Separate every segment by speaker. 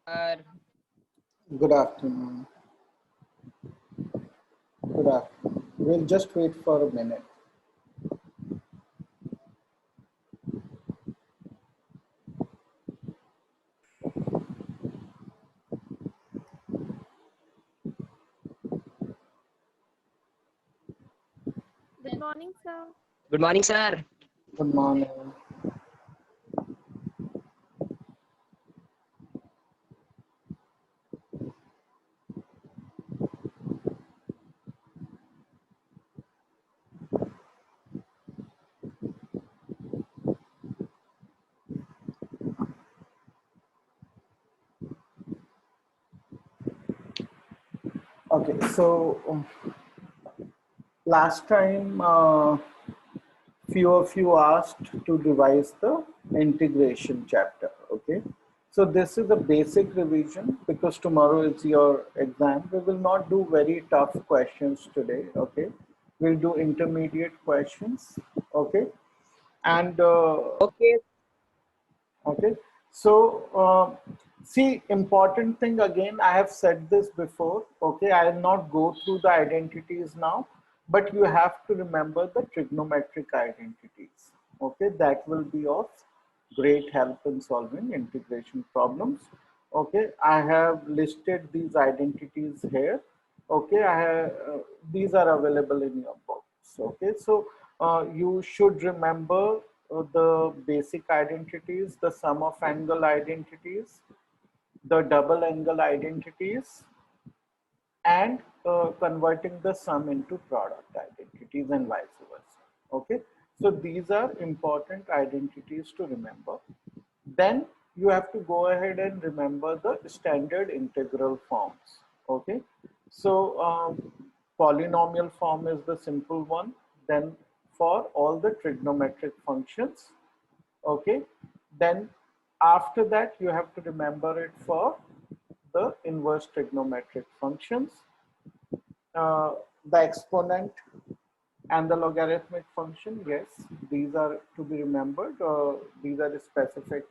Speaker 1: Sir,
Speaker 2: Good afternoon. Good afternoon. We'll just wait for a minute.
Speaker 3: Good morning, sir.
Speaker 1: good morning, sir.
Speaker 2: Good morning. Okay, so last time few of you asked to revise the integration chapter. Okay, so this is a basic revision because tomorrow is your exam. We will not do very tough questions today. Okay, we'll do intermediate questions. Okay, and
Speaker 1: Okay,
Speaker 2: okay, so see, important thing again, I have said this before. Okay, I will not go through the identities now, but you have to remember the trigonometric identities. Okay, that will be of great help in solving integration problems. Okay, I have listed these identities here. Okay, I have these are available in your books. Okay, so you should remember the basic identities, the sum of angle identities, the double angle identities, and converting the sum into product identities and vice versa. Okay, so these are important identities to remember. Then you have to go ahead and remember the standard integral forms. Okay, so polynomial form is the simple one. Then for all the trigonometric functions, okay, then after that you have to remember it for the inverse trigonometric functions, the exponent and the logarithmic function. Yes, these are to be remembered. These are the specific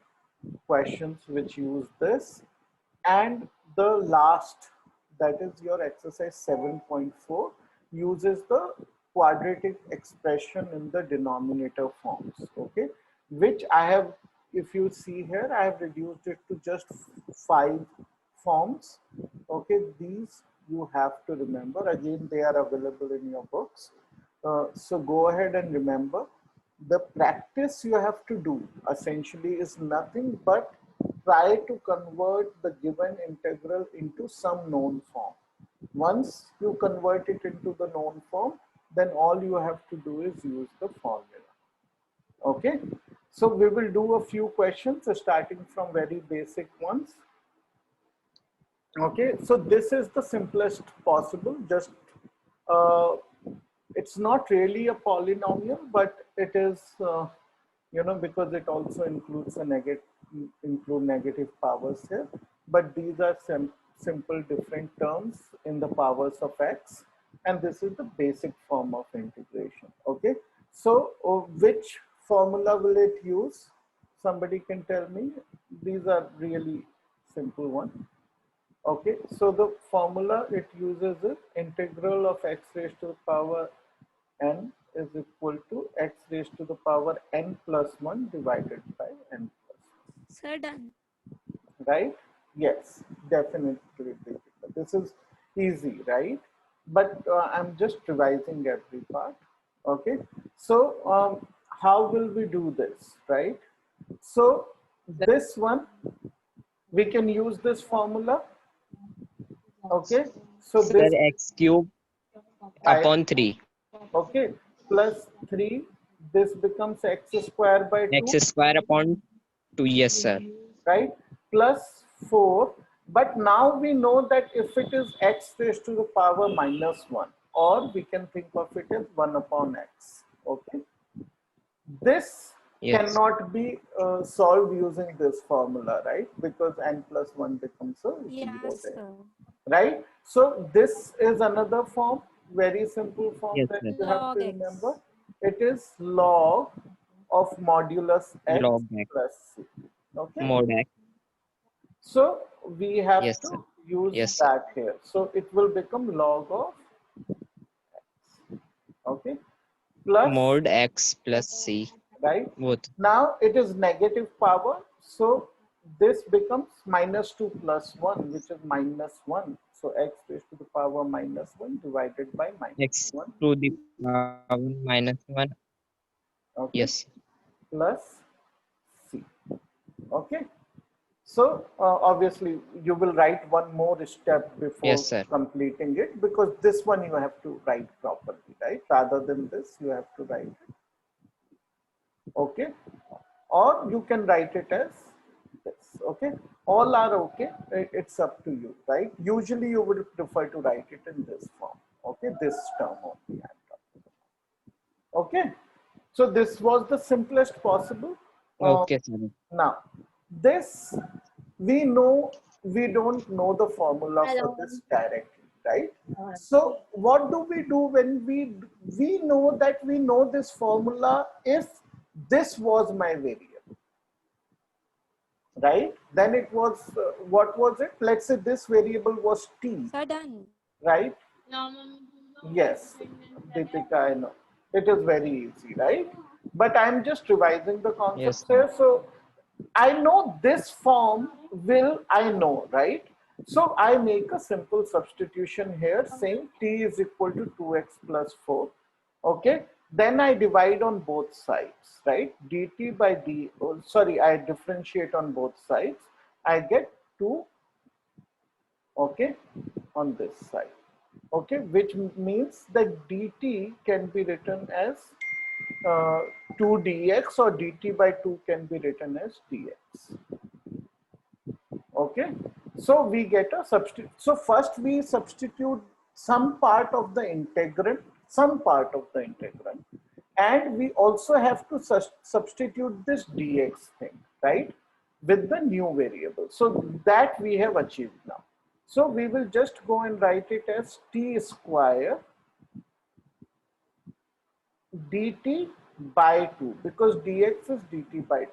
Speaker 2: questions which use this. And the last, that is your exercise 7.4, uses the quadratic expression in the denominator forms. Okay, which I have, if you see here, I have reduced it to just 5 forms. Okay, these you have to remember. Again, they are available in your books. So go ahead and remember. The practice you have to do essentially is nothing but try to convert the given integral into some known form. Once you convert it into the known form, then all you have to do is use the formula. Okay, so we will do a few questions starting from very basic ones. Okay, so this is the simplest possible. Just it's not really a polynomial, but it is because it also includes a negative powers here. But these are simple different terms in the powers of x, and this is the basic form of integration. Okay, so which formula will it use? Somebody can tell me. These are really simple one. Okay, so the formula it uses is integral of x raised to the power n is equal to x raised to the power n plus 1 divided by n plus 1.
Speaker 3: Sir, done.
Speaker 2: Right? Yes, definitely. This is easy, right? But I'm just revising every part. Okay, so how will we do this, right? So this one, we can use this formula. Okay, so
Speaker 1: sir,
Speaker 2: this
Speaker 1: x cube upon 3,
Speaker 2: okay, plus 3, this becomes x square by 2,
Speaker 1: x square upon 2. Yes, sir.
Speaker 2: right? Plus 4, but now we know that if it is x raised to the power minus 1, or we can think of it as 1 upon x. Okay, this
Speaker 1: Yes,
Speaker 2: cannot be solved using this formula, right? Because n plus 1 becomes a 0
Speaker 3: Yes,
Speaker 2: there,
Speaker 3: sir.
Speaker 2: right? So this is another form, very simple form
Speaker 1: yes,
Speaker 2: that
Speaker 1: sir.
Speaker 2: you have
Speaker 3: Log
Speaker 2: to
Speaker 3: x.
Speaker 2: remember. It is log of modulus x
Speaker 1: Log x
Speaker 2: plus c. Okay,
Speaker 1: mod x.
Speaker 2: so we have
Speaker 1: Yes,
Speaker 2: to
Speaker 1: sir.
Speaker 2: use
Speaker 1: Yes, sir.
Speaker 2: that here. So it will become log of x. Okay. Plus,
Speaker 1: Mod x plus c.
Speaker 2: right?
Speaker 1: Both.
Speaker 2: Now it is negative power. So this becomes minus 2 plus 1, which is minus 1. So x raised to the power minus 1 divided by minus
Speaker 1: X
Speaker 2: 1.
Speaker 1: to the power minus 1.
Speaker 2: Okay.
Speaker 1: Yes.
Speaker 2: Plus c. Okay. So obviously you will write one more step
Speaker 1: Yes,
Speaker 2: before
Speaker 1: sir.
Speaker 2: completing it, because this one you have to write properly, right? Rather than this, you have to write it. Okay. Or you can write it as this. Okay. All are okay. It's up to you, right? Usually you would prefer to write it in this form. Okay. This term only I'm talking about. Okay. So this was the simplest possible. Uh,
Speaker 1: Okay, sir.
Speaker 2: Now, this we know, we don't know the formula for this directly, right? So what do when we know that we know this formula if this was my variable, right? Then it was what was it? Let's say this variable was t,
Speaker 3: Sir, done.
Speaker 2: right? Yes, Deepika, I know. It is very easy, right? But I'm just revising the
Speaker 1: Yes,
Speaker 2: concepts
Speaker 1: sir.
Speaker 2: here. So I know this form will, I know, right? So I make a simple substitution here saying t is equal to 2x plus 4. Okay. Then I divide on both sides, right? dt by d, oh, sorry, I differentiate on both sides. I get 2, okay, on this side. Okay, which means that dt can be written as 2 dx, or dt by 2 can be written as dx. Okay, so we get a substitute. So first we substitute some part of the integrand, and we also have to substitute this dx thing, right, with the new variable. So that we have achieved now. So we will just go and write it as t square dt by 2, because dx is dt by 2.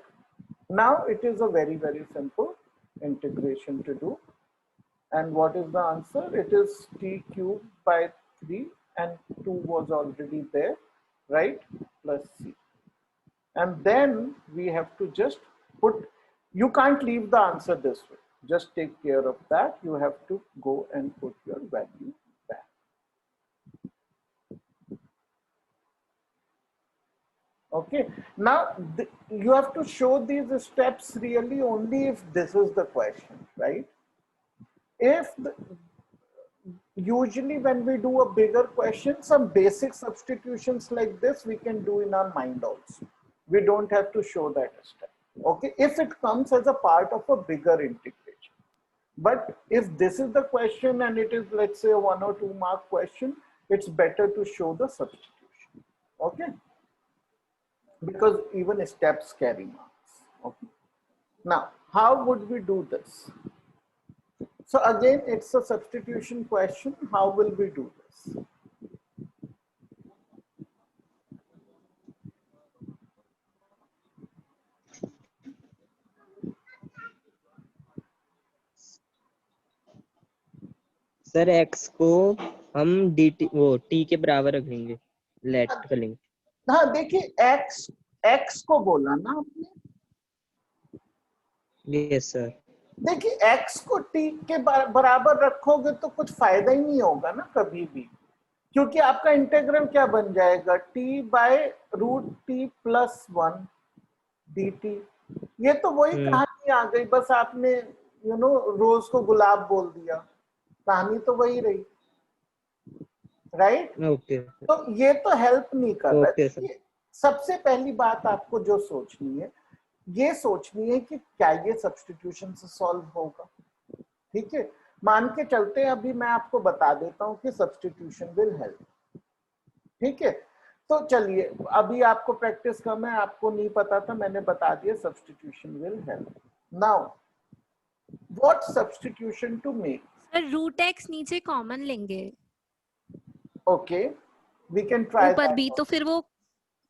Speaker 2: Now it is a very, very simple integration to do. And what is the answer? It is t cubed by 3, and 2 was already there, right? Plus c. And then we have to just put, you can't leave the answer this way. Just take care of that. You have to go and put your value back. Okay. Now you have to show these steps really only if this is the question, right? If usually when we do a bigger question, some basic substitutions like this we can do in our mind also. We don't have to show that step. Okay, if it comes as a part of a bigger integration. But if this is the question and it is, let's say, a 1 or 2 mark question, it's better to show the substitution. Okay, because even steps carry marks. Okay. Now, how would we do this? So again, it's a substitution question. How will we do this?
Speaker 1: Sir x को हम dt वो t के बराबर रखेंगे, late कर लेंगे.
Speaker 2: हाँ देखिए, x को बोला ना आपने.
Speaker 1: Yes sir.
Speaker 2: देखिए, x को t के बराबर रखोगे तो कुछ फायदा ही नहीं होगा ना कभी भी, क्योंकि आपका इंटीग्रल क्या बन जाएगा, t by root t plus 1 dt. ये तो वही कहानी आ गई, बस आपने रोज को गुलाब बोल दिया, कहानी तो वही रही, राइट?
Speaker 1: ओके.
Speaker 2: तो ये तो हेल्प नहीं कर रहा
Speaker 1: ओके
Speaker 2: है.
Speaker 1: सर.
Speaker 2: सबसे पहली बात आपको जो सोचनी है, ये सोचनी है कि क्या ये सब्स्टिट्यूशन से सॉल्व होगा. ठीक है, मान के चलते हैं, अभी मैं आपको बता देता हूं कि सब्स्टिट्यूशन विल हेल्प. ठीक है, तो चलिए, अभी आपको प्रैक्टिस कम है, आपको नहीं पता था, मैंने बता दिया substitution will help. Now what substitution to make?
Speaker 3: Sir root X नीचे कॉमन लेंगे.
Speaker 2: ओके, वी कैन ट्राई
Speaker 3: ऊपर भी, तो फिर वो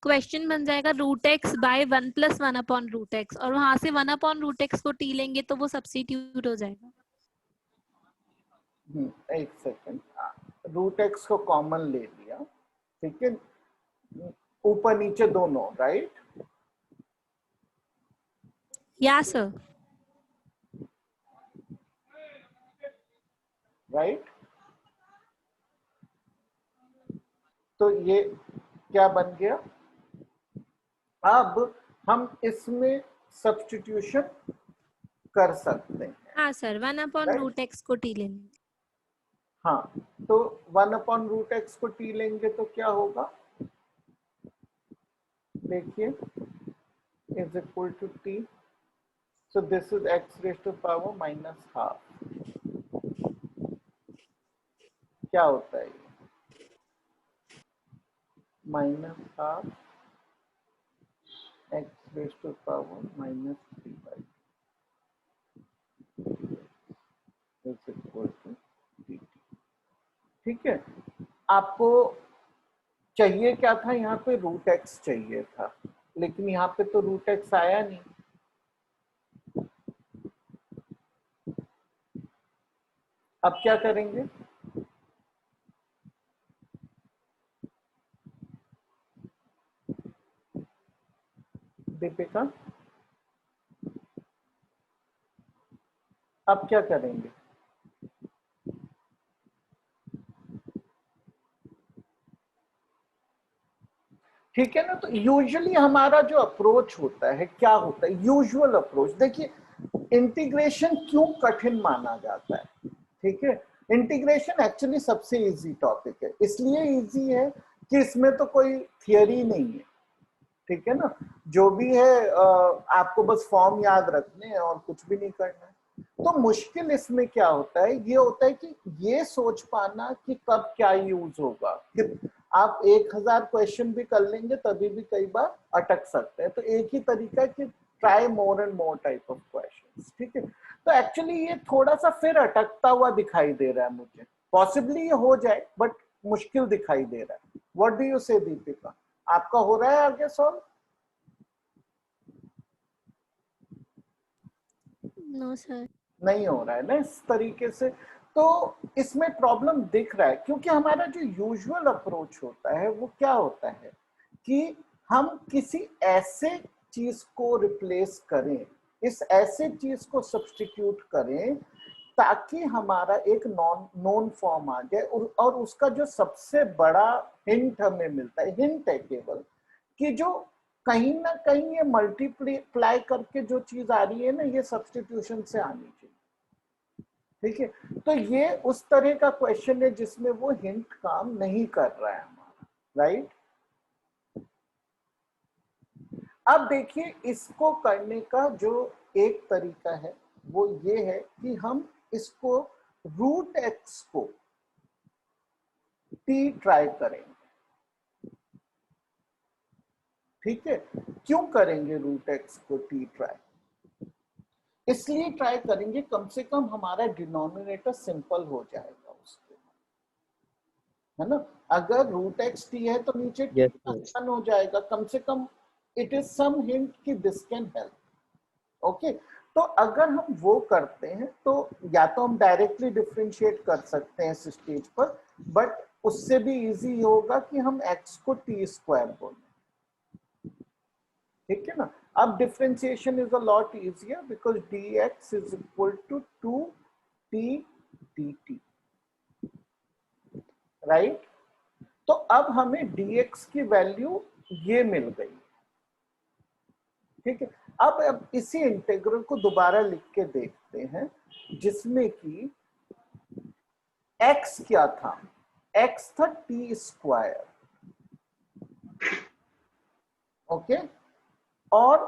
Speaker 3: क्वेश्चन बन जाएगा root X by 1 + 1 upon root X, और वहां से 1 अपॉन रूट एक्स को टी लेंगे तो वो सब्स्टिट्यूट हो जाएगा.
Speaker 2: एक सेकेंड, रूट एक्स को कॉमन ले लिया, ठीक है, ऊपर नीचे दोनों, राइट?
Speaker 3: या सर।
Speaker 2: राइट, तो ये क्या बन गया? अब हम इसमें सब्स्टिट्यूशन कर सकते हैं।
Speaker 3: हाँ सर, 1/√x को t लेंगे।
Speaker 2: हाँ, तो 1/√x को t लेंगे तो क्या होगा? देखिए, is equal to t, so this is x raise to power -12। क्या होता है ये? -12 x raise to power -3/2 is equal to dt। ठीक है, आपको चाहिए क्या था? यहाँ पे रूट एक्स चाहिए था, लेकिन यहाँ पे तो रूट एक्स आया नहीं। अब क्या करेंगे? दीपिका, अब क्या करेंगे? ठीक है ना, तो यूजुअली हमारा जो अप्रोच होता है, क्या होता है यूजुअल अप्रोच? देखिए, इंटीग्रेशन क्यों कठिन माना जाता है? ठीक है, इंटीग्रेशन एक्चुअली सबसे इजी टॉपिक है। इसलिए इजी है कि इसमें तो कोई थियरी नहीं है, ठीक है ना, जो भी है आपको बस फॉर्म याद रखने हैं और कुछ भी नहीं करना है। तो मुश्किल इसमें क्या होता है? ये होता है कि ये सोच पाना कि कब क्या यूज होगा। कि आप 1000 क्वेश्चन भी कर लेंगे तभी भी कई बार अटक सकते हैं। तो एक ही तरीका है कि try more and more type of questions, ठीक है। तो एक्चुअली ये थोड़ा सा फिर अटकता हुआ दिखाई दे रहा है मुझे। पॉसिबली ये हो जाए, बट मुश्किल दिखाई दे रहा है। व्हाट डू यू से दीपिका? आपका हो रहा है आगे सॉल्व?
Speaker 3: No sir.
Speaker 2: नहीं हो रहा है ना इस तरीके से। तो इसमें प्रॉब्लम दिख रहा है, क्योंकि हमारा जो यूजुअल अप्रोच होता है वो क्या होता है कि हम किसी ऐसे चीज को रिप्लेस करें, इस ऐसे चीज को सब्स्टिट्यूट करें ताकि हमारा एक नॉन फॉर्म आ जाए। और उसका जो सबसे बड़ा हिंट हमें मिलता है, हिंट है केवल, कि जो कहीं ना कहीं ये मल्टीप्लाई करके जो चीज आ रही है ना, ये सब्स्टिट्यूशन से आनी चाहिए। ठीक है, तो ये उस तरह का क्वेश्चन है जिसमें वो हिंट काम नहीं कर रहा है हमारा, राइट? अब देखिए, इसको करने का जो एक तरीका है वो ये है कि हम इसको रूट एक्स को टी ट्राई करेंगे। ठीक है, क्यों करेंगे रूट एक्स को टी ट्राई? इसलिए ट्राई करेंगे, कम से कम हमारा डिनोमिनेटर सिंपल हो जाएगा उसके, है ना। अगर रूट एक्स टी है तो नीचे टी
Speaker 1: यस
Speaker 2: आसान हो जाएगा, कम से कम इट इज सम हिंट कि दिस कैन हेल्प। ओके, तो अगर हम वो करते हैं तो या तो हम डायरेक्टली डिफरेंशिएट कर सकते हैं इस स्टेज पर, बट उससे भी इजी होगा कि हम एक्स को टी स्क्वायर बोलें। ठीक है ना, अब differentiation is a lot easier because dx is equal to 2t dt, right. तो अब हमें dx की वैल्यू ये मिल गई। ठीक है, अब इसी इंटीग्रल को दोबारा लिख के देखते हैं, जिसमें कि x क्या था? x था टी स्क्वायर, ओके, और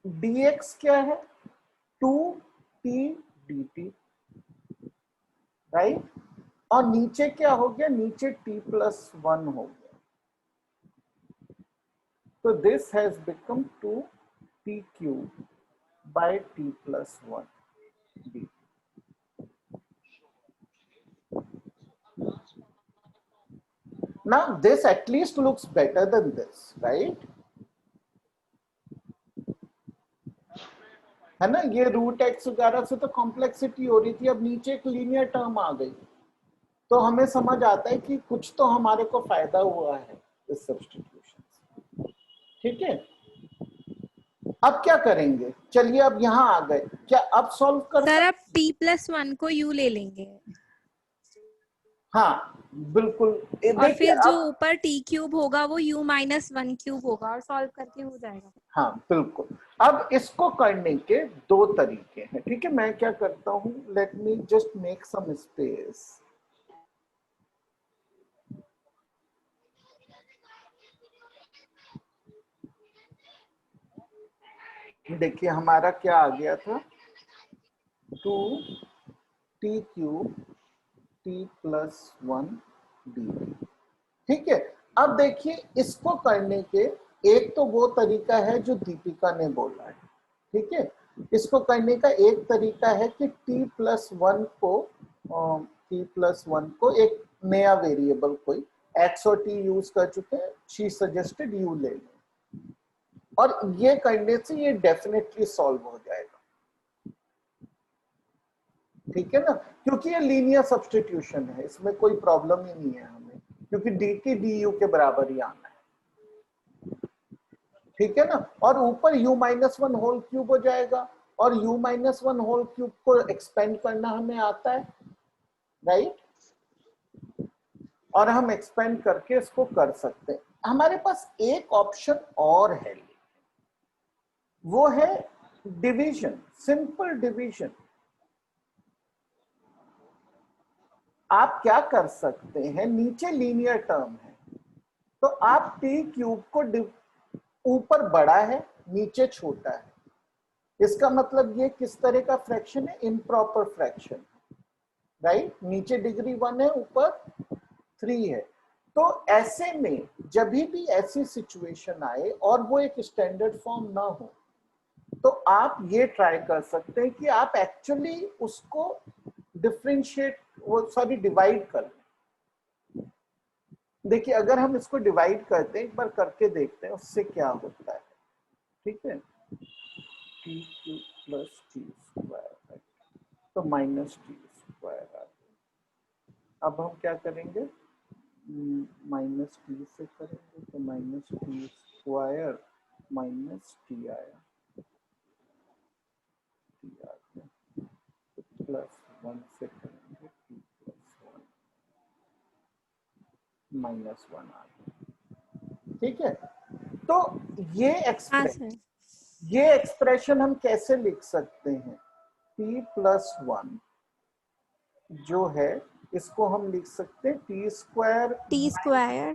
Speaker 2: dx क्या है? 2t dt, right. और नीचे क्या हो गया? नीचे t+1 हो गया। तो this has become 2t³ by t+1 dt. Now this at least looks better than this, right? है ना, ये रूट एक्स वगैरह से तो कॉम्प्लेक्सिटी हो रही थी, अब नीचे एक लीनियर टर्म आ गई। तो हमें समझ आता है कि कुछ तो हमारे को फायदा हुआ है इस सब्स्टिट्यूशन से। ठीक है, अब क्या करेंगे, चलिए अब यहाँ आ गए, क्या अब सॉल्व कर
Speaker 3: सर
Speaker 2: सकते?
Speaker 3: अब t+1 को u ले लेंगे
Speaker 2: हाँ बिल्कुल,
Speaker 3: और
Speaker 2: देखिए
Speaker 3: फिर जो
Speaker 2: अब,
Speaker 3: ऊपर t³ होगा वो u-1³ होगा और सॉल्व करके हो जाएगा।
Speaker 2: हाँ बिल्कुल। अब इसको करने के दो तरीके हैं। ठीक है, मैं क्या करता हूँ, let me just make some space. देखिए हमारा क्या आ गया था, 2t³ t+1 dt। ठीक है, अब देखिए इसको करने के एक तो वो तरीका है जो दीपिका ने बोला है। ठीक है, इसको करने का एक तरीका है कि t+1 को एक नया वेरिएबल कोई x और t यूज कर चुके हैं, शी सजेस्टेड u ले लें, और ये करने से ये डेफिनेटली सॉल्व हो जाएगा। ठीक है ना, क्योंकि ये लीनियर सब्स्टिट्यूशन है, इसमें कोई प्रॉब्लम ही नहीं है हमें, क्योंकि dt du के बराबर ही आना है। ठीक है ना, और ऊपर u-1 होल क्यूब हो जाएगा, और u-1 होल क्यूब को एक्सपेंड करना हमें आता है, राइट, और हम एक्सपेंड करके इसको कर सकते हैं। हमारे पास एक ऑप्शन और है, वो है डिवीजन, सिंपल डिवीजन। आप क्या कर सकते हैं, नीचे लीनियर टर्म है, तो आप t³ को ऊपर बड़ा है नीचे छोटा है, इसका मतलब ये किस तरह का फ्रैक्शन है, इम्प्रॉपर फ्रैक्शन, राइट। नीचे डिग्री 1 है, ऊपर 3 है। तो ऐसे में जब भी ऐसी सिचुएशन आए और वो एक स्टैंडर्ड फॉर्म ना हो, तो आप ये ट्राई कर सकते हैं कि आप एक्चुअली उसको डिफरेंशिएट, वो सॉरी डिवाइड कर लें। देखिए अगर हम इसको डिवाइड करते हैं, एक बार करके देखते हैं उससे क्या होता है। ठीक है, t³ + t², तो -t² आ गया। अब हम क्या करेंगे, -t से करेंगे, तो -t² -t आया, t आ गया, +1 से करेंगे, t+1 -1 आ गया। ठीक है, तो ये
Speaker 3: हाँ
Speaker 2: एक्सप्रेशन,
Speaker 3: सर।
Speaker 2: ये एक्सप्रेशन हम कैसे लिख सकते हैं, t+1 जो है इसको हम लिख सकते हैं t²
Speaker 3: t² -t+1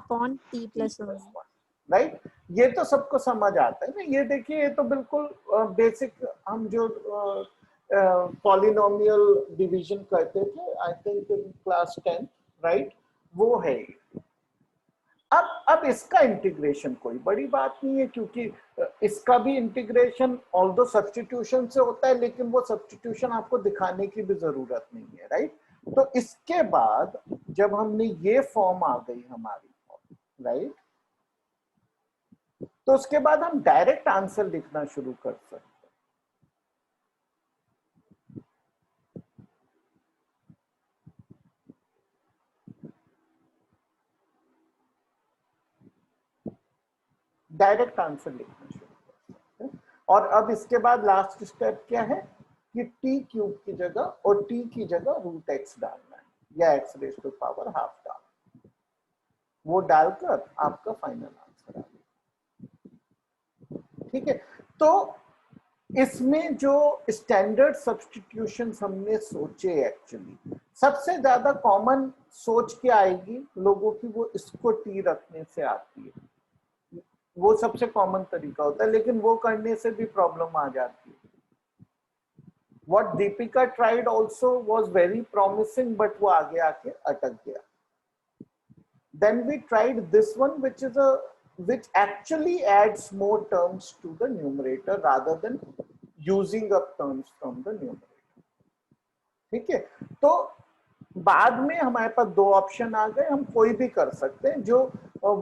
Speaker 3: -1/t+1,
Speaker 2: right. ये तो सबको समझ आता है ना, ये देखिए ये तो बिल्कुल बेसिक, हम जो पॉलिनोमियल डिवीजन करते थे, I think in class 10, right, वो है। अब इसका इंटीग्रेशन कोई बड़ी बात नहीं है, क्योंकि इसका भी इंटीग्रेशन ऑल्दो सब्स्टिट्यूशन से होता है, लेकिन वो सब्स्टिट्यूशन आपको दिखाने की भी जरूरत नहीं है, राइट। तो इसके बाद जब हमने ये फॉर्म आ गई हमारी, राइट, तो उसके बाद हम डायरेक्ट आंसर लिखना शुरू कर सकते हैं। डायरेक्ट आंसर लिखना शुरू कर सकते हैं। और अब इसके बाद लास्ट स्टेप क्या है कि t³ की जगह और t की जगह √x डालना है, या x⁻½ डालना है। वो डालकर आपका फाइनल आंसर आ गया। ठीक है, तो इसमें जो स्टैंडर्ड सब्स्टिट्यूशंस हमने सोचे, एक्चुअली सबसे ज्यादा कॉमन सोच क्या आएगी लोगों की, वो इसको t रखने से आती है, वो सबसे कॉमन तरीका होता है, लेकिन वो करने से भी प्रॉब्लम आ जाती है। What Deepika tried also was very promising, but वो आगे आके अटक गया। Then we tried this one, which actually adds more terms to the numerator rather than using up terms from the numerator। ठीक है, तो बाद में हमारे पास दो ऑप्शन आ गए, हम कोई भी कर सकते हैं, जो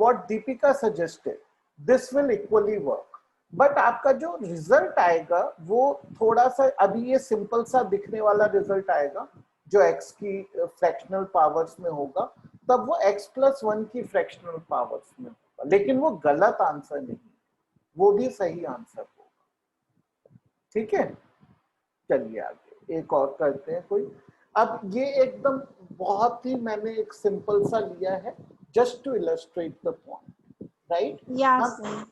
Speaker 2: what Deepika suggested, this will equally work। But आपका जो रिजल्ट आएगा वो थोड़ा सा, अभी ये सिंपल सा दिखने वाला रिजल्ट आएगा जो x की फ्रैक्शनल पावर्स में होगा, तब वो x+1 की फ्रैक्शनल पावर्स में होगा, लेकिन वो गलत आंसर नहीं, वो भी सही आंसर होगा। ठीक है, चलिए आगे एक और करते हैं कोई। अब ये एकदम बहुत ही मैंने एक सिंपल सा लिया है just to illustrate the point, right.
Speaker 3: Yes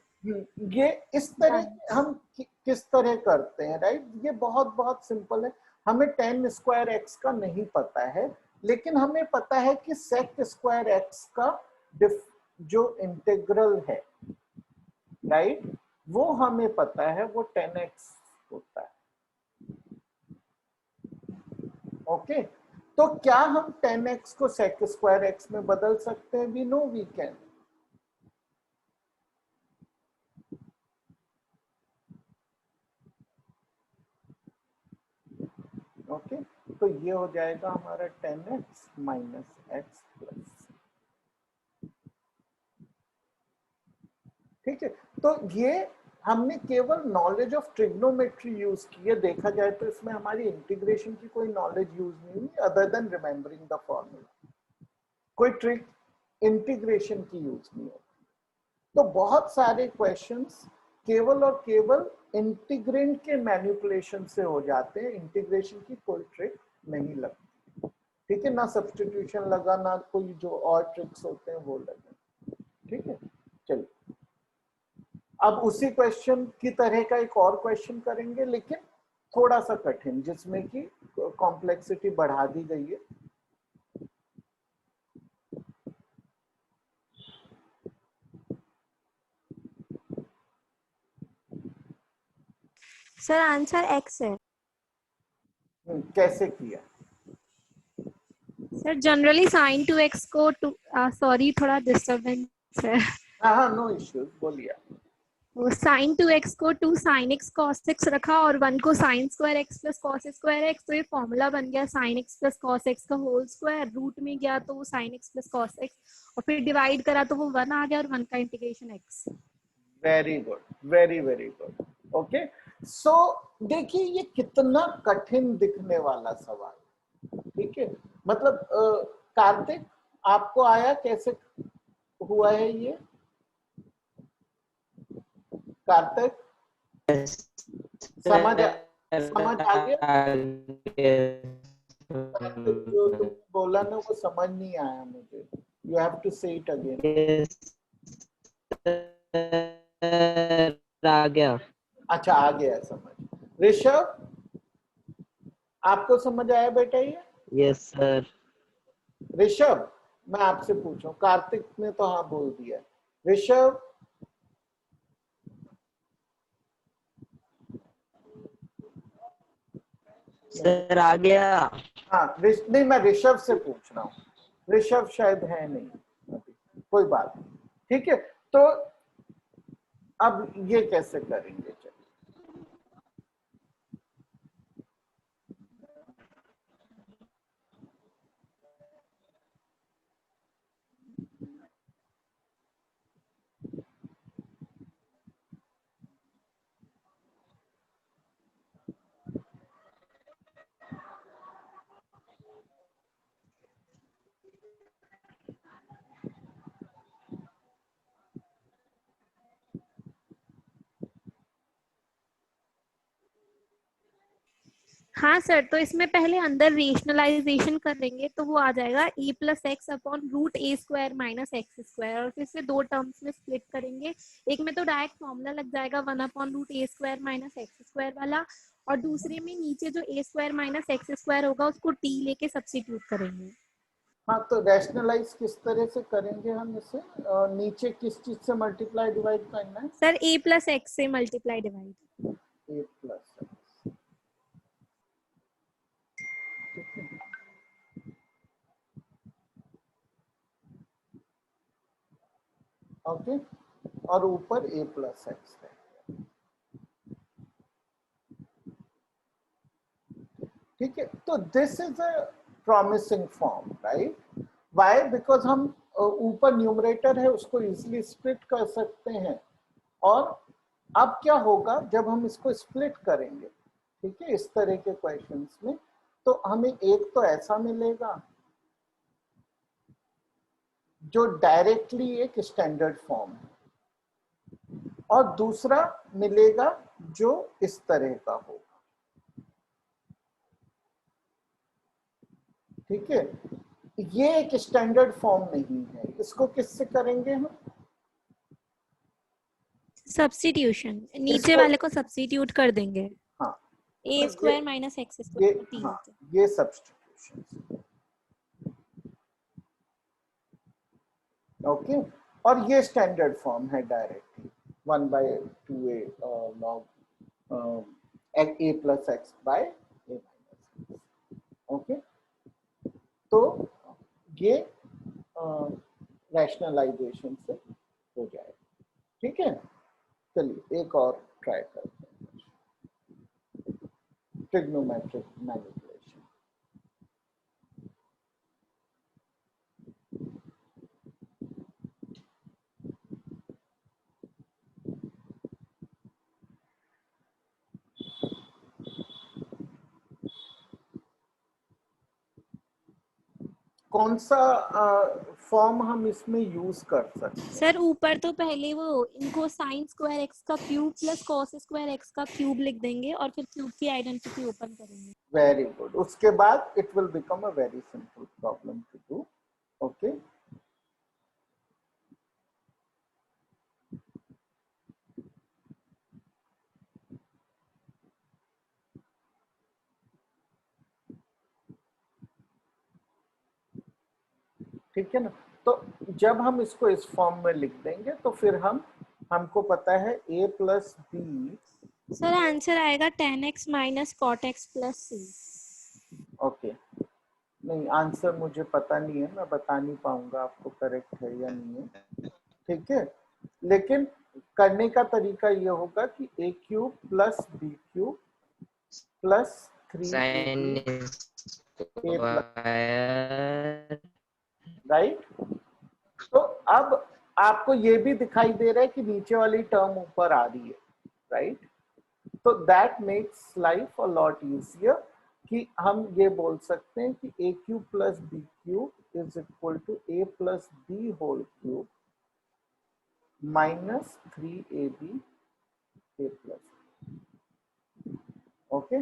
Speaker 2: ये इस तरह हम किस तरह करते हैं, राइट। ये बहुत बहुत सिंपल है। हमें tan स्क्वायर x का नहीं पता है, लेकिन हमें पता है कि sec स्क्वायर x का जो इंटीग्रल है, राइट, वो हमें पता है, वो 10x होता है। ओके, तो क्या हम 10x को sec स्क्वायर x में बदल सकते हैं? We know we can. Okay, तो ये हो जाएगा हमारा 10x माइनस x प्लस। ठीक है, तो ये हमने केवल नॉलेज ऑफ ट्रिग्नोमेट्री यूज की है। देखा जाए तो इसमें हमारी इंटीग्रेशन की कोई नॉलेज यूज नहीं हुई other than remembering the formula. कोई ट्रिक इंटीग्रेशन की यूज नहीं होती। तो बहुत सारे क्वेश्चंस केवल और केवल इंटीग्रेंड के मैनिपुलेशन से हो जाते हैं, इंटीग्रेशन की कोई ट्रिक नहीं लगती। ठीक है, ना सब्स्टिट्यूशन लगा, ना कोई जो और ट्रिक्स होते हैं वो लगे। ठीक है, चलिए अब उसी क्वेश्चन की तरह का एक और क्वेश्चन करेंगे, लेकिन थोड़ा सा कठिन, जिसमें कि कॉम्प्लेक्सिटी बढ़ा दी गई है।
Speaker 3: सर आंसर x है।
Speaker 2: कैसे किया?
Speaker 3: सर जनरली sin 2x को सॉरी थोड़ा डिस्टर्बेंस है।
Speaker 2: हाँ, नो इश्यूज, बोलिए।
Speaker 3: वो sin 2x को 2 sin x cos x रखा और 1 को sin square x plus cos square x, तो ये फॉर्मूला बन गया sin x plus cos x का होल स्क्वायर। रूट में गया तो वो sin x plus cos x, और फिर डिवाइड करा तो वो 1 आ गया और 1 का integration x।
Speaker 2: Very good, very very good. Okay, so देखिए ये कितना कठिन दिखने वाला सवाल। ठीक है, मतलब कार्तिक आपको आया कैसे हुआ है ये? कार्तिक समझ आ गया? जो तुमने बोला ना वो समझ नहीं आया मुझे। यू हैव टू से इट अगेन।
Speaker 1: आ गया।
Speaker 2: अच्छा, आ गया समझ। ऋषभ, आपको समझ आया बेटा ये?
Speaker 1: Yes sir.
Speaker 2: ऋषभ, मैं आपसे पूछूं, कार्तिक ने तो हाँ बोल दिया। ऋषभ,
Speaker 1: सर आ गया।
Speaker 2: हाँ नहीं, मैं ऋषभ से पूछ रहा हूँ। ऋषभ शायद है नहीं, कोई बात नहीं। ठीक है, तो अब ये कैसे करेंगे? चलिए
Speaker 3: हाँ सर, तो इसमें पहले अंदर रेशनलाइजेशन कर लेंगे तो वो आ जाएगा ए प्लस एक्स अपॉन रूट ए स्क्वायर माइनस एक्स स्क्वायर, और फिर से दो टर्म्स में स्प्लिट करेंगे। एक में तो डायरेक्ट फॉर्मूला लग जाएगा 1 अपॉन रूट ए स्क्वायर माइनस एक्स स्क्वायर वाला, और दूसरे में नीचे जो ए स्क्वायर माइनस एक्स स्क्वायर होगा उसको टी लेके सब्स्टिट्यूट करेंगे।
Speaker 2: हाँ, तो रैशनलाइज किस तरह से करेंगे हम इसे? नीचे किस चीज से मल्टीप्लाई डिवाइड करना है?
Speaker 3: सर ए प्लस एक्स से मल्टीप्लाई डिवाइड।
Speaker 2: ए प्लस एक्स। ओके, और ऊपर ए प्लस एक्स है। ठीक है, तो this is a promising form, right. Why? Because हम ऊपर न्यूमरेटर है उसको इजिली स्प्लिट कर सकते हैं, और अब क्या होगा जब हम इसको स्प्लिट करेंगे, ठीक है, इस तरह के क्वेश्चंस में, तो हमें एक तो ऐसा मिलेगा जो डायरेक्टली एक स्टैंडर्ड फॉर्म है, और दूसरा मिलेगा जो इस तरह का होगा, ठीक है। ये एक स्टैंडर्ड फॉर्म नहीं है, इसको किससे करेंगे हम?
Speaker 3: सब्स्टिट्यूशन, नीचे
Speaker 2: इसको,
Speaker 3: वाले को सब्स्टिट्यूट कर देंगे,
Speaker 2: हाँ,
Speaker 3: ए
Speaker 2: तो
Speaker 3: स्क्वायर माइनस एक्स
Speaker 2: ये
Speaker 3: स्क्वायर टी
Speaker 2: हाँ,
Speaker 3: होते हैं।
Speaker 2: ये सब्स्टिट्यूशन, ओके। और ये स्टैंडर्ड फॉर्म है directly 1/2a log a plus x by a minus x, okay. तो ये रैशनलाइजेशन से हो जाएगा, ठीक है। चलिए एक और ट्राई करते हैं, ट्रिग्नोमेट्रिक मैनिपुलेशन। कौन सा फॉर्म हम इसमें यूज कर सकते हैं?
Speaker 3: सर ऊपर तो पहले वो इनको साइन स्क्वायर एक्स का cube plus cos square x का क्यूब लिख देंगे और फिर क्यूब की आइडेंटिटी ओपन करेंगे।
Speaker 2: Very good. उसके बाद it will become a very simple problem to do, okay. ठीक है ना। तो जब हम इसको इस फॉर्म में लिख देंगे तो फिर हमको पता है a plus B,
Speaker 3: sir answer आएगा tan x minus cot x plus C.
Speaker 2: Okay. नहीं, आंसर मुझे पता नहीं है, मैं बता नहीं पाऊंगा आपको करेक्ट है या नहीं है, ठीक है। लेकिन करने का तरीका ये होगा कि a cube plus B cube plus 3ab
Speaker 1: sine
Speaker 2: a plus,
Speaker 1: square
Speaker 2: right. तो अब आपको ये भी दिखाई दे रहा है कि नीचे वाली टर्म ऊपर आ रही है, राइट। तो that makes life a lot easier कि हम ये बोल सकते हैं कि a cube plus B cube is equal to a plus B whole cube minus 3ab a plus, okay.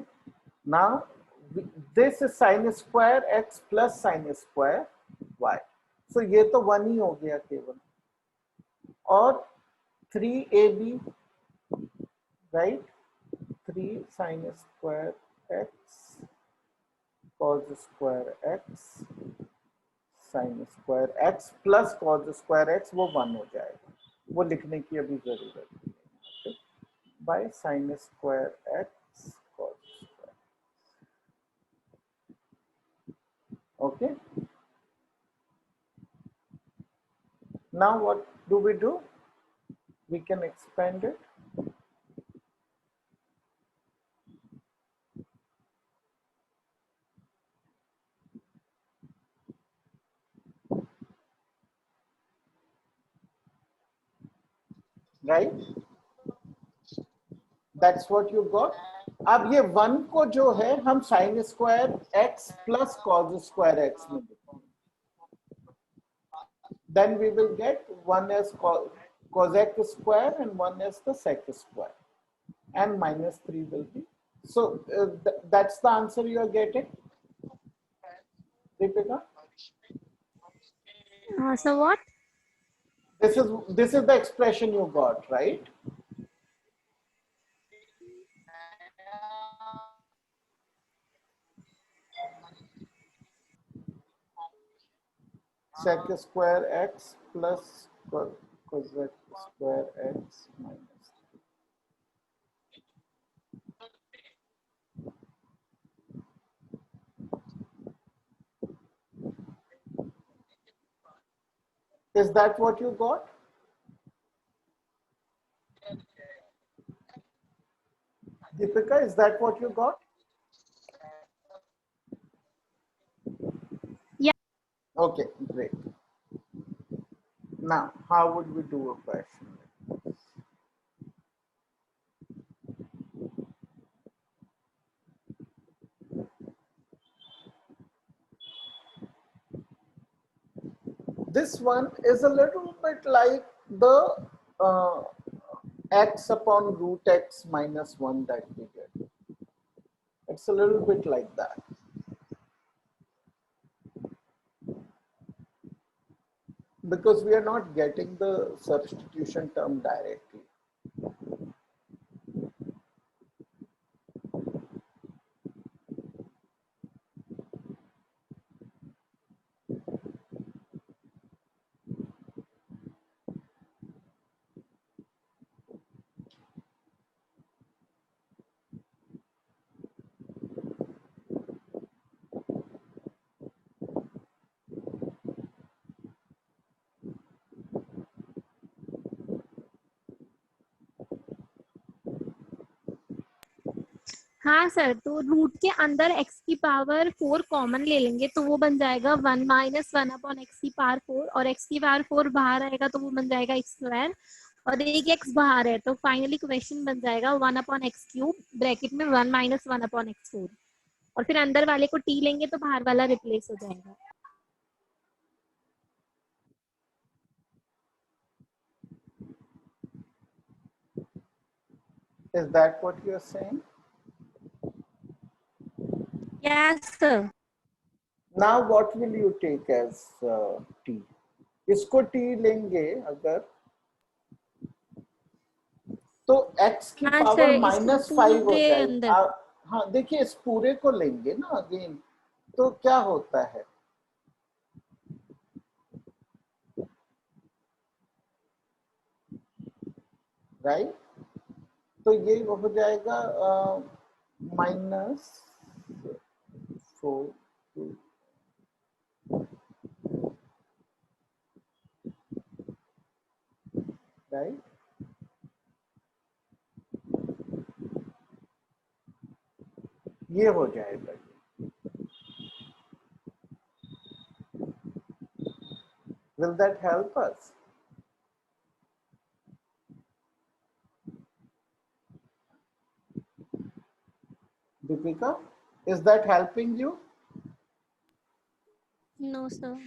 Speaker 2: Now this is sine square x plus sine square y, so ये तो 1 ही हो गया केवल, और 3ab, right, 3 sine square x cos square x sine square x plus cos square x, वो 1 हो जाएगा, वो लिखने की अभी जरूरत नहीं है, by sine square x cos square, okay. Now what do we do? We can expand it. Right? That's what you got. अब ये 1 को जो है हम sign square x plus cos square x में लिखेंगे, then we will get 1 as cosec square and 1 as the sec square, and minus 3 will be, so that's the answer you are getting, Deepika.
Speaker 3: So what?
Speaker 2: This is the expression you got, right? Sec square x plus cosec square x minus. Is that what you got? Deepika, is that what you got?
Speaker 3: Yeah.
Speaker 2: Okay, great. Now, how would we do a question? this one is a little bit like the uh, x upon root x minus 1 that we get. It's a little bit like that. Because we are not getting the substitution term directly.
Speaker 3: हाँ sir, तो root के अंदर x की power 4 common ले लेंगे तो वो बन जाएगा 1 माइनस 1 अपॉन x की पावर 4, और x की पावर 4 बाहर आएगा तो वो बन जाएगा x स्क्वायर, और एक x बाहर है तो फाइनली क्वेश्चन बन जाएगा 1 अपॉन एक्स क्यूब ब्रैकेट में 1 माइनस 1 अपॉन एक्स 4, और फिर अंदर वाले को t लेंगे तो बाहर वाला रिप्लेस हो जाएगा।
Speaker 2: Is that what you are saying?
Speaker 3: Yes sir.
Speaker 2: Now what will you take as t? इसको t लेंगे अगर तो x की
Speaker 3: हाँ
Speaker 2: पावर
Speaker 3: सर,
Speaker 2: माइनस
Speaker 3: इसको
Speaker 2: 5 हो
Speaker 3: पूरे
Speaker 2: जाएगी।
Speaker 3: अंदर
Speaker 2: हाँ देखिए, इस पूरे को लेंगे ना अगेन, तो क्या होता है, राइट? तो ये हो जाएगा माइनस 4, राइट? ये हो जाएगा। Will that help us? Deepika, is that helping you?
Speaker 3: No sir.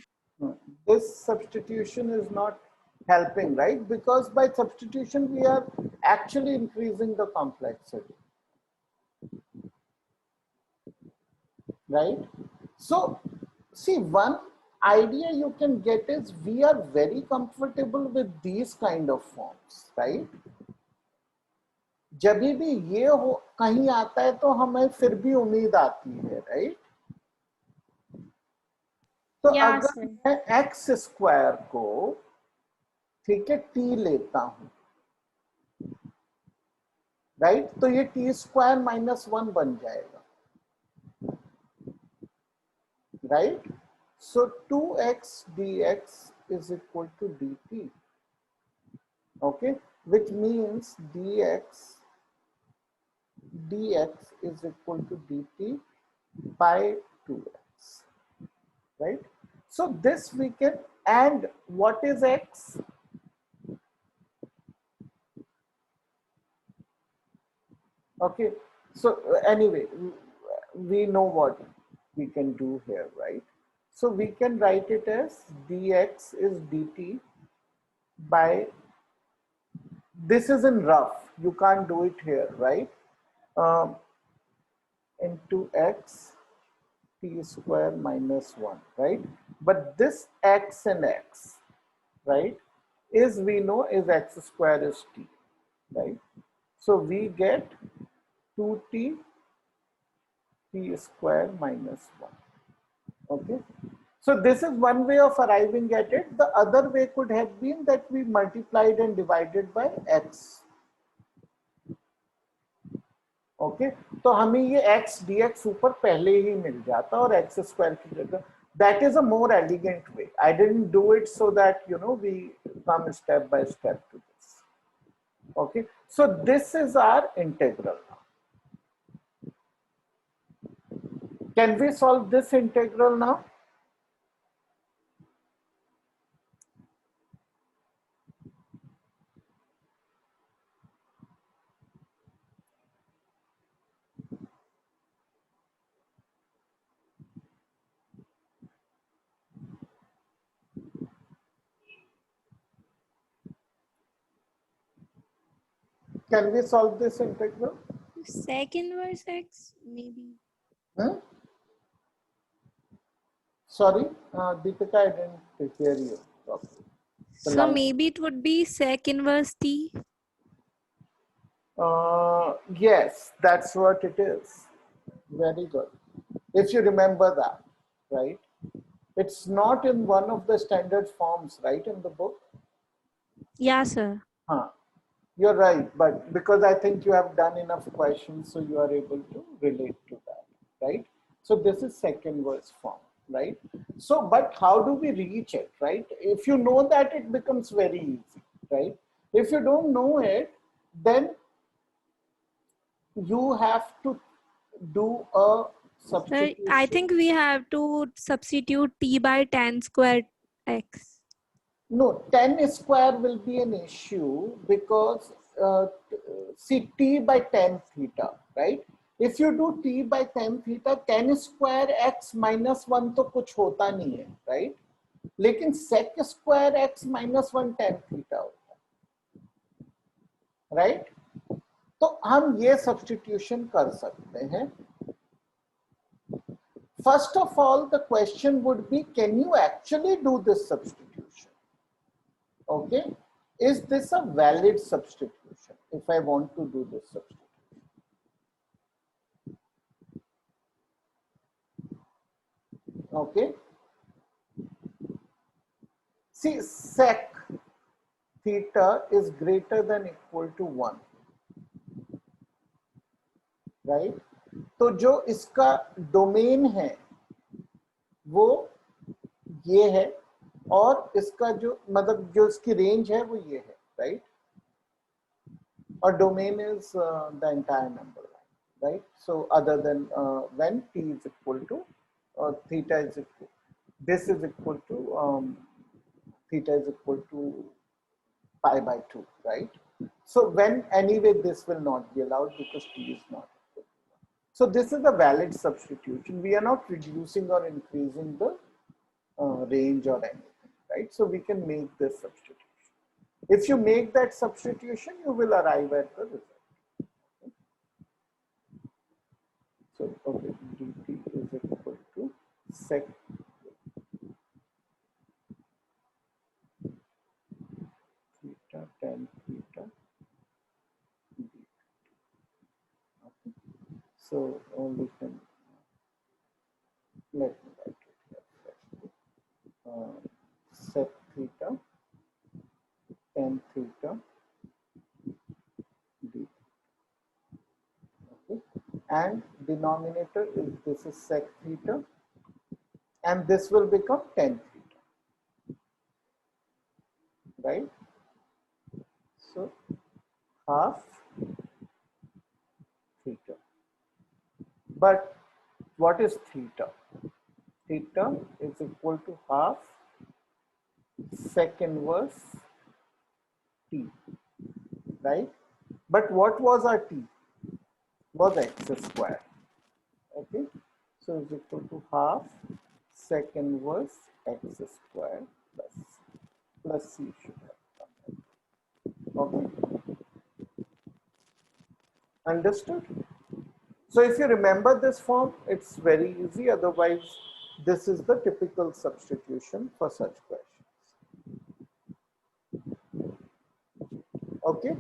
Speaker 2: No. This substitution is not helping, right? Because by substitution we are actually increasing the complexity, right? So see, one idea you can get is we are very comfortable with these kind of forms, right? जब भी ये हो कहीं आता है तो हमें फिर भी उम्मीद आती है, राइट? तो अगर मैं एक्स स्क्वायर को, ठीक है, टी लेता हूं, राइट, तो ये टी स्क्वायर माइनस 1 बन जाएगा, right? So 2x dx is equal to dt, okay, which means dx is equal to dt by 2x, right? So this we can, and what is x? Okay, so anyway, we know what we can do here, right? So we can write it as dx is dt by, this is in rough, you can't do it here, right? Into x t square minus 1, right? But this x and x, right, is, we know, is x square is t, right? So we get 2t t square minus 1, okay? So this is one way of arriving at it. The other way could have been that we multiplied and divided by x, okay तो हमें ये x dx ऊपर पहले ही मिल जाता और x square की जगह, that is a more elegant way. I didn't do it so that, you know, we come step by step to this. Okay, so this is our integral now. Can we solve this integral now? Can we solve this integral?
Speaker 3: Sec inverse x, maybe.
Speaker 2: Hmm? Sorry, Deepika, I didn't hear you properly. The
Speaker 3: So
Speaker 2: line.
Speaker 3: maybe it would be sec inverse t.
Speaker 2: Yes, that's what it is. Very good. If you remember that, right? It's not in one of the standard forms, right, in the book?
Speaker 3: Yeah, sir.
Speaker 2: Huh. You're right, but because I think you have done enough questions, so you are able to relate to that, right? So this is second verse form, right? So, but how do we reach it, right? If you know that, it becomes very easy, right? If you don't know it, then you have to do a
Speaker 3: Sir,
Speaker 2: substitution.
Speaker 3: I think we have to substitute t by tan squared x.
Speaker 2: No, 10 square will be an issue because see t by tan theta, right? If you do t by tan theta, tan square x minus 1 तो कुछ होता नहीं है, right? लेकिन sec square x minus 1 tan theta होता है, right? तो हम ये substitution कर सकते हैं. First of all, the question would be, can you actually do this substitution? Okay, is this a valid substitution if I want to do this substitution? Okay, see, sec theta is greater than equal to 1, right? तो जो इसका domain है वो ये है और इसका जो मतलब जो इसकी रेंज है वो ये है, right? Or domain is the entire number line, right? So other than when t is equal to theta is equal, this is equal to theta is equal to pi by 2, right? So when anyway this will not be allowed because t is not equal to 1. So this is a valid substitution. We are not reducing or increasing the range or anything, right? So we can make this substitution. If you make that substitution, you will arrive at the result. Okay. So, okay, dt is equal to sec theta tan theta dt. Okay. So, we can let me write it here. Sec theta tan theta d. Okay, and denominator is this is sec theta, and this will become tan theta, right? So half theta. But what is theta? Theta is equal to half sec inverse t, right? But what was our t? Was x square. Okay, so it's equal to half sec inverse x square plus c should have come. Okay, understood? So if you remember this form, it's very easy. Otherwise, this is the typical substitution for such questions. Okay.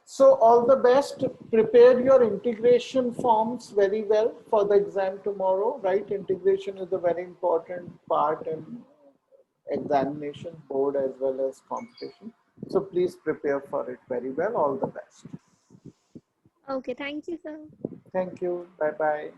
Speaker 2: So all the best. Prepare your integration forms very well for the exam tomorrow, right? Integration is a very important part in examination, board as well as competition. So please prepare for it very well. All the best.
Speaker 3: Okay, thank you, sir.
Speaker 2: Thank you. Bye-bye.